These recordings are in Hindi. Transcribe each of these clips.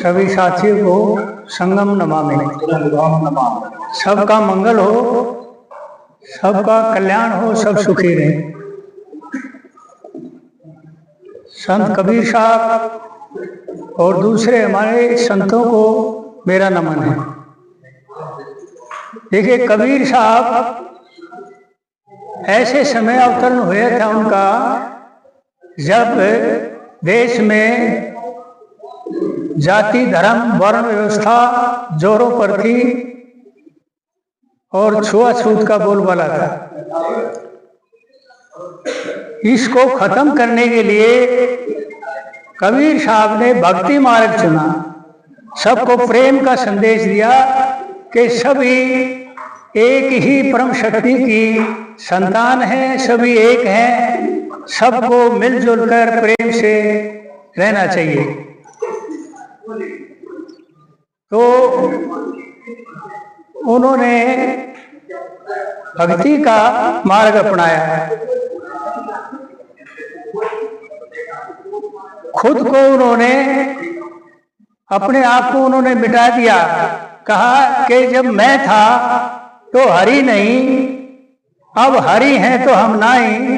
सभी साथियों को संगम नमामि। सबका मंगल हो, सबका कल्याण हो, सब सुखी रहे। संत कबीर साहब और दूसरे हमारे संतों को मेरा नमन है। देखिए, कबीर साहब ऐसे समय अवतरण हुए था उनका जब देश में जाति धर्म वर्ण व्यवस्था जोरों पर थी और छुआछूत का बोलबाला था। इसको खत्म करने के लिए कबीर साहब ने भक्ति मार्ग चुना, सबको प्रेम का संदेश दिया कि सभी एक ही परम शक्ति की संतान हैं, सभी एक हैं, सबको मिलजुल कर प्रेम से रहना चाहिए। तो उन्होंने भक्ति का मार्ग अपनाया, खुद को उन्होंने अपने आप को उन्होंने मिटा दिया। कहा कि जब मैं था तो हरि नहीं, अब हरि हैं तो हम नहीं।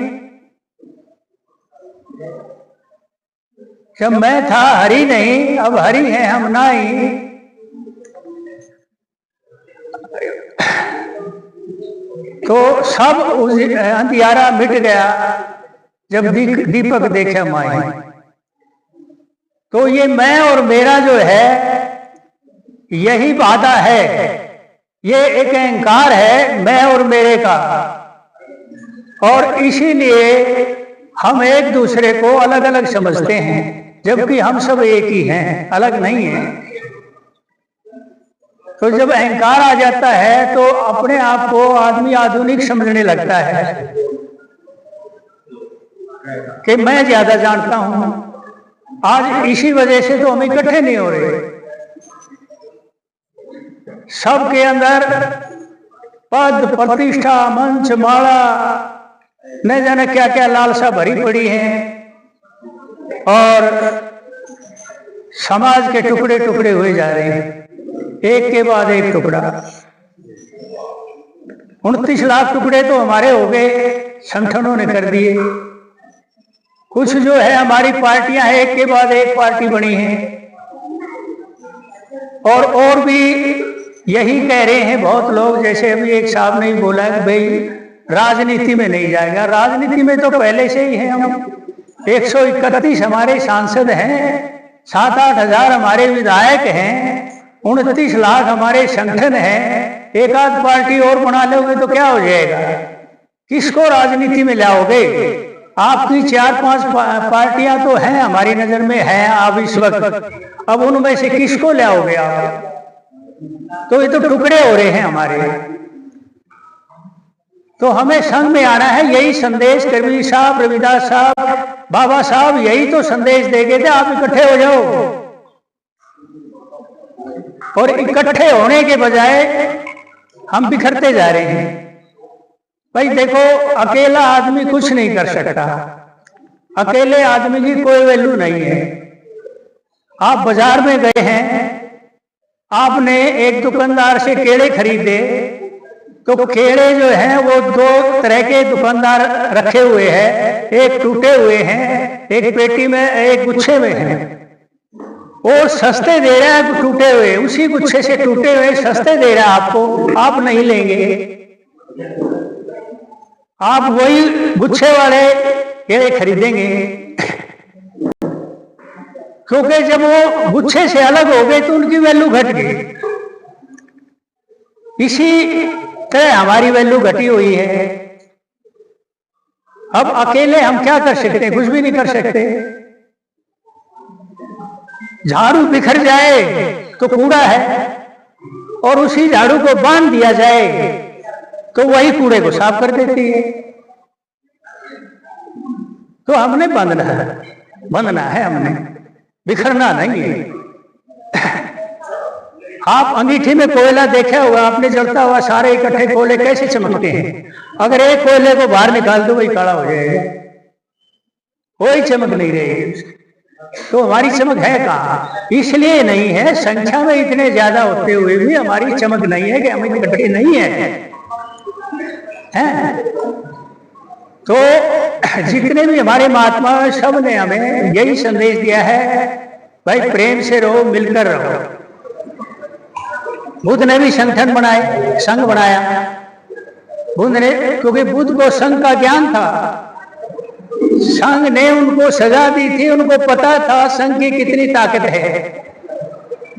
जब मैं था हरि नहीं, अब हरि हैं हम नहीं। तो सब अंधियारा मिट गया जब दीपक देखे माई। तो ये मैं और मेरा जो है यही वादा है, ये एक अहंकार है मैं और मेरे का, और इसीलिए हम एक दूसरे को अलग अलग समझते हैं, जबकि हम सब एक ही हैं, अलग नहीं हैं। तो जब अहंकार आ जाता है तो अपने आप को आदमी आधुनिक समझने लगता है कि मैं ज्यादा जानता हूं। आज इसी वजह से तो हम इकट्ठे नहीं हो रहे। सबके अंदर पद प्रतिष्ठा मंच माला न जाने क्या क्या लालसा भरी पड़ी है, और समाज के टुकड़े टुकड़े हुए जा रहे हैं, एक के बाद एक टुकड़ा। 29 लाख टुकड़े तो हमारे हो गए, संगठनों ने कर दिए। कुछ जो है हमारी पार्टियां हैं, एक के बाद एक पार्टी बनी है, और भी यही कह रहे हैं बहुत लोग। जैसे अभी एक साहब ने बोला कि भाई राजनीति में नहीं जाएगा। राजनीति में तो पहले से ही है हम। 131 हमारे सांसद हैं, 7-8 हजार हमारे विधायक हैं, 29 लाख हमारे संगठन हैं। एक आध पार्टी और बना लोगे तो क्या हो जाएगा? किसको राजनीति में लाओगे? आपकी 4-5 पार्टियां तो हैं, हमारी नजर में हैं आप इस वक्त, अब उनमें से किसको लाओगे आप? तो ये तो टुकड़े हो रहे हैं हमारे। तो हमें संग में आना है, यही संदेश कबीर साहब, रविदास साहब, बाबा साहब यही तो संदेश दे गए थे, आप इकट्ठे हो जाओ। और इकट्ठे होने के बजाय हम बिखरते जा रहे हैं। भाई देखो, अकेला आदमी कुछ नहीं कर सकता, अकेले आदमी की कोई वैल्यू नहीं है। आप बाजार में गए हैं, आपने एक दुकानदार से केले खरीदे, तो केले जो हैं वो 2 तरह के दुकानदार रखे हुए हैं, एक टूटे हुए हैं, एक पेटी में, एक गुच्छे में है। वो सस्ते दे रहा है टूटे हुए, उसी गुच्छे से टूटे हुए सस्ते दे रहा है आपको, आप नहीं लेंगे। आप वही गुच्छे वाले केले खरीदेंगे, क्योंकि जब वो गुच्छे से अलग हो गए तो उनकी वैल्यू घट गई। इसी तरह हमारी वैल्यू घटी हुई है। अब अकेले हम क्या कर सकते हैं? कुछ भी नहीं कर सकते। झाड़ू बिखर जाए तो कूड़ा है, और उसी झाड़ू को बांध दिया जाए तो वही कूड़े को साफ कर देती है। तो हमने बांधना है हमने, बिखरना नहीं है। आप अंगीठी में कोयला देखा होगा आपने, जलता हुआ, सारे इकट्ठे कोयले कैसे चमकते हैं। अगर एक कोयले को बाहर निकाल दो वही काला हो जाएगा, कोई चमक नहीं रहेगी। तो हमारी चमक है कहाँ? इसलिए नहीं है, संख्या में इतने ज्यादा होते हुए भी हमारी चमक नहीं है कि हम इकट्ठे नहीं है। तो जितने भी हमारे महात्मा सब ने हमें यही संदेश दिया है, भाई प्रेम से रहो, मिलकर रहो। बुद्ध ने भी संगठन बनाए, संघ बनाया बुद्ध ने, क्योंकि बुद्ध को संघ का ज्ञान था। संघ ने उनको सजा दी थी, उनको पता था संघ की कितनी ताकत है,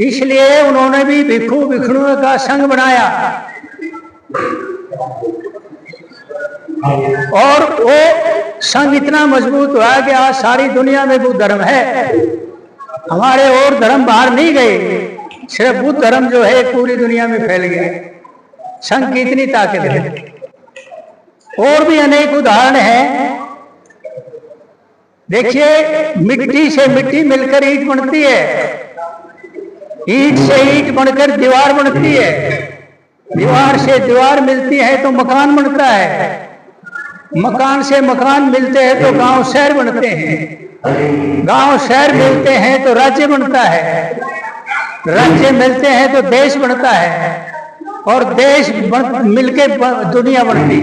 इसलिए उन्होंने भी भिक्षु भिक्षुओं का संघ बनाया। और वो संघ इतना मजबूत हुआ कि आज सारी दुनिया में बुद्ध धर्म है, हमारे और धर्म बाहर नहीं गए, सिर्फ बुद्ध धर्म जो है पूरी दुनिया में फैल गया। संघ की इतनी ताकत है। और भी अनेक उदाहरण हैं। देखिए, मिट्टी से मिट्टी मिलकर ईंट बनती है, ईंट से ईंट बनकर दीवार बनती है, दीवार से दीवार मिलती है तो मकान बनता है, मकान से मकान मिलते हैं तो गांव शहर बनते हैं, गांव शहर मिलते हैं तो राज्य बनता है, राज्य मिलते हैं तो देश बनता है, और देश मिलके दुनिया बनती।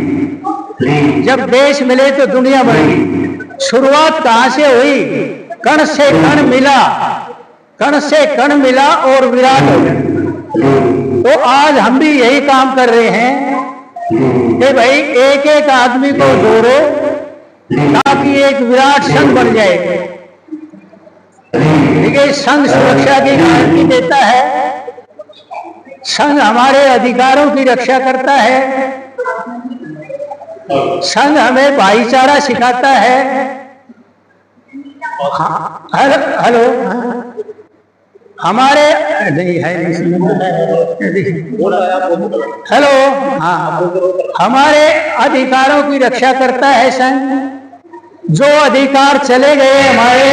जब देश मिले तो दुनिया बनेगी। शुरुआत कहां से हुई? कण से कण मिला, कण से कण मिला और विराट हो गया। तो आज हम भी यही काम कर रहे हैं कि भाई एक एक आदमी को जोड़ो ताकि एक विराट संघ बन जाए। देखिए, संघ सुरक्षा की गारंटी देता है, संघ हमारे अधिकारों की रक्षा करता है, संघ हमें भाईचारा सिखाता है। हेलो, हमारे नहीं है, हेलो, हाँ, हमारे अधिकारों की रक्षा करता है संघ। जो अधिकार चले गए हमारे,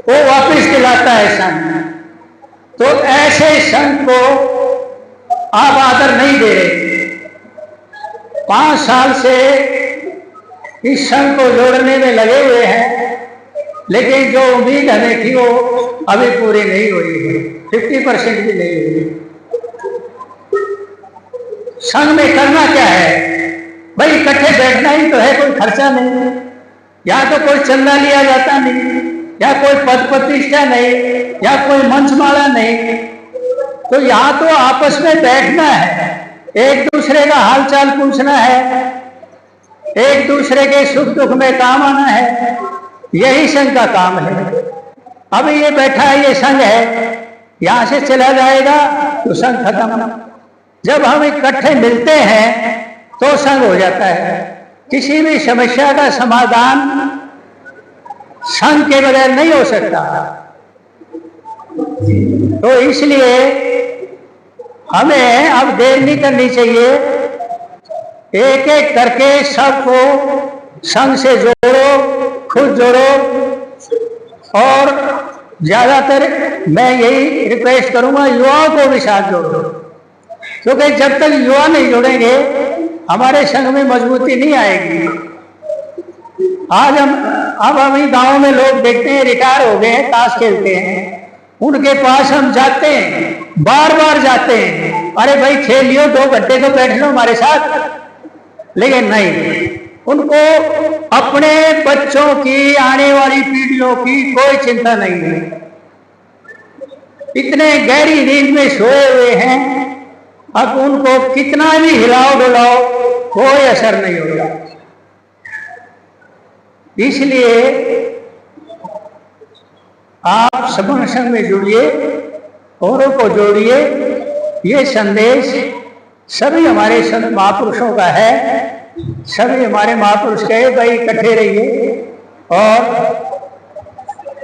वो वापस दिलाता है संघ। तो ऐसे संघ को आप आदर नहीं दे रहे। 5 साल से इस संघ को जोड़ने में लगे हुए हैं, लेकिन जो उम्मीद हमें थी वो अभी पूरी नहीं हुई है, 50% भी नहीं हुई। संघ में करना क्या है भाई? इकट्ठे बैठना ही तो है, कोई खर्चा नहीं, या तो कोई चंदा लिया जाता नहीं, या कोई पद प्रतिष्ठा नहीं, या कोई मंचमाला नहीं। तो यहाँ तो आपस में बैठना है, एक दूसरे का हालचाल पूछना है, एक दूसरे के सुख दुख में काम आना है, यही संघ का काम है। अब ये बैठा है, ये संघ है, यहां से चला जाएगा तो संघ खत्म। जब हम इकट्ठे मिलते हैं तो संघ हो जाता है। किसी भी समस्या का समाधान संघ के बगैर नहीं हो सकता। तो इसलिए हमें अब देर नहीं करनी चाहिए, एक एक करके सबको संघ से जोड़ो, खुद जोड़ो। और ज्यादातर मैं यही रिक्वेस्ट करूंगा, युवाओं को भी साथ जोड़ो, क्योंकि जब तक युवा नहीं जोड़ेंगे हमारे संघ में मजबूती नहीं आएगी। आज हम ही गांव में लोग देखते हैं, रिटायर हो गए हैं, ताश खेलते हैं, उनके पास हम जाते हैं, बार बार जाते हैं, अरे भाई खेल लियो, 2 घंटे तो बैठ लो हमारे साथ। लेकिन नहीं, उनको अपने बच्चों की, आने वाली पीढ़ियों की कोई चिंता नहीं है। इतने गहरी नींद में सोए हुए हैं, अब उनको कितना भी हिलाओ डुलाओ कोई असर नहीं होगा। इसलिए आप सगुण संघ में जुड़िए, औरों को जोड़िए। ये संदेश सभी हमारे संत महापुरुषों का है, सभी हमारे महापुरुष कहे भाई इकट्ठे रहिए और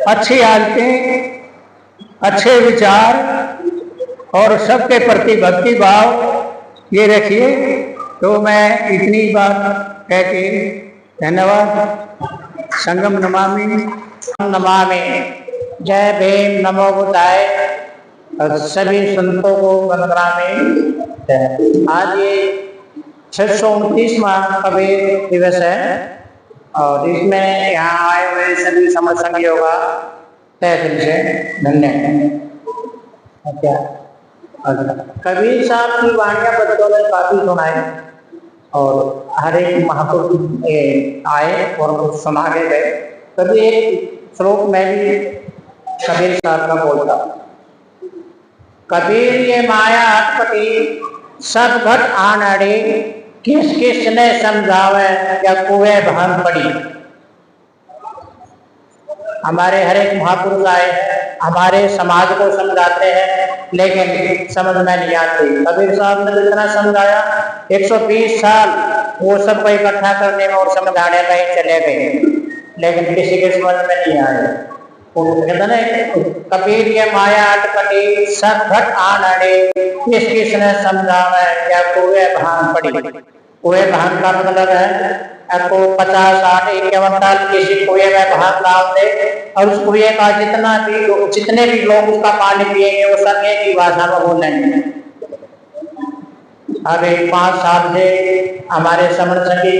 अच्छी आदतें, अच्छे विचार और सबके प्रति भक्ति भाव ये रखिए। तो मैं इतनी बात कह के धन्यवाद। संगम नमामि नमामि। जय भीम, नमो बुद्धाय। सभी संतों को वंदनामि। आज ये 629वां कबीर दिवस है और इसमें यहाँ आए हुए सभी समस्त संघियों का तहे दिल से धन्यवाद। क्या कबीर साहब की वाणियां बच्चों ने काफी सुनाई और हर एक महापुरुष आए और कुछ सुना के गए। कभी एक श्लोक में भी कबीर साहब का बोलता, कबीर ये माया अटपटी सब घट आन अड़े, किस किस ने समझावे या कुएं भांग पड़ी। हमारे हर एक महापुरुष आए हमारे समाज को समझाते हैं लेकिन समझ में नहीं आती। कबीर साहब ने जितना समझाया 120 साल वो सबको इकट्ठा करने में और समझाने में ही चले गए लेकिन किसी के समझ में नहीं आए। कबीर ये माया अटपटी सब घट आन अड़े, किस किस ने समझावे या कुएं भांग पड़ी। कुएं भांग का मतलब है आपको 50, 60, 51 साल किसी कुएं में भांग डाल दे और उस कुएं का जितने भी लोग उसका पानी पिएंगे वो सब एक ही भाषा में बोलेंगे। अभी 5 साल से हमारे समर संघी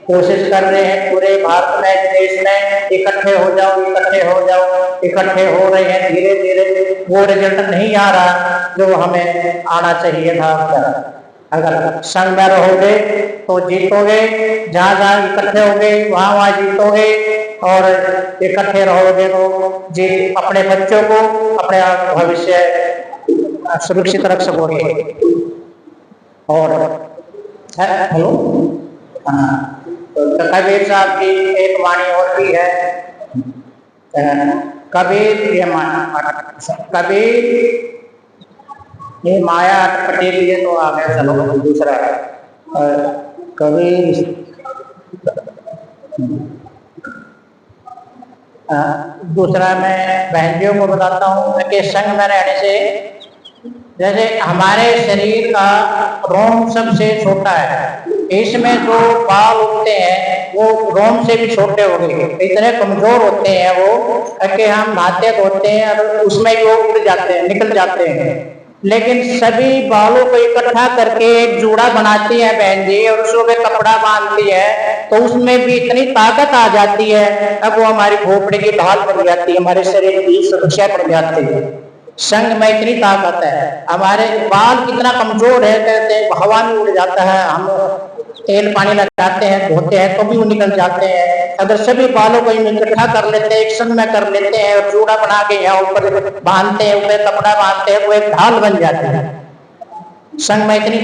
कोशिश कर रहे हैं पूरे भारत में देश में इकट्ठे हो जाओ, इकट्ठे हो रहे हैं। धीरे धीरे वो रिजल्ट नहीं आ रहा जो हमें आना चाहिए था। अगर संघ में रहोगे तो जीतोगे, जहाँ जहाँ इकट्ठे होगे वहाँ वहाँ जीतोगे और इकट्ठे रहोगे तो जी अपने बच्चों को अपने भविष्य सुरक्षित रख सकोगे। और हेलो, तो कबीर साहब की एक वाणी और भी है, कबीर ये माया अटपटी लिए तो आ गया। चलो दूसरा कबीर दूसरा मैं बहनों को बताता हूँ कि संघ में रहने से जैसे हमारे शरीर का रोम सबसे छोटा है, इसमें जो बाल उगते हैं वो रोम से भी छोटे हो गए, इतने कमजोर होते हैं वो कि हम नहाते धोते हैं और उसमें भी वो उड़ जाते हैं, निकल जाते हैं। लेकिन सभी बालों को इकट्ठा करके एक जूड़ा बनाती है बहन जी और उसमें कपड़ा बांधती है तो उसमें भी इतनी ताकत आ जाती है, अब वो हमारी खोपड़ी की ढाल बन जाती है, हमारे शरीर की सुरक्षा बन जाती है। संघ में इतनी ताकत है। हमारे बाल कितना कमजोर है, कहते हैं हवा में उड़ जाता है, हम तेल पानी लगाते हैं धोते हैं तो भी वो निकल जाते हैं। अगर सभी बालों को इकट्ठा कर लेते हैं, एक संग में कर लेते हैं और जूड़ा बना के यहाँ ऊपर बांधते हैं, ऊपर कपड़ा बांधते हैं, वो एक ढाल बन जाती है। संग में इतनी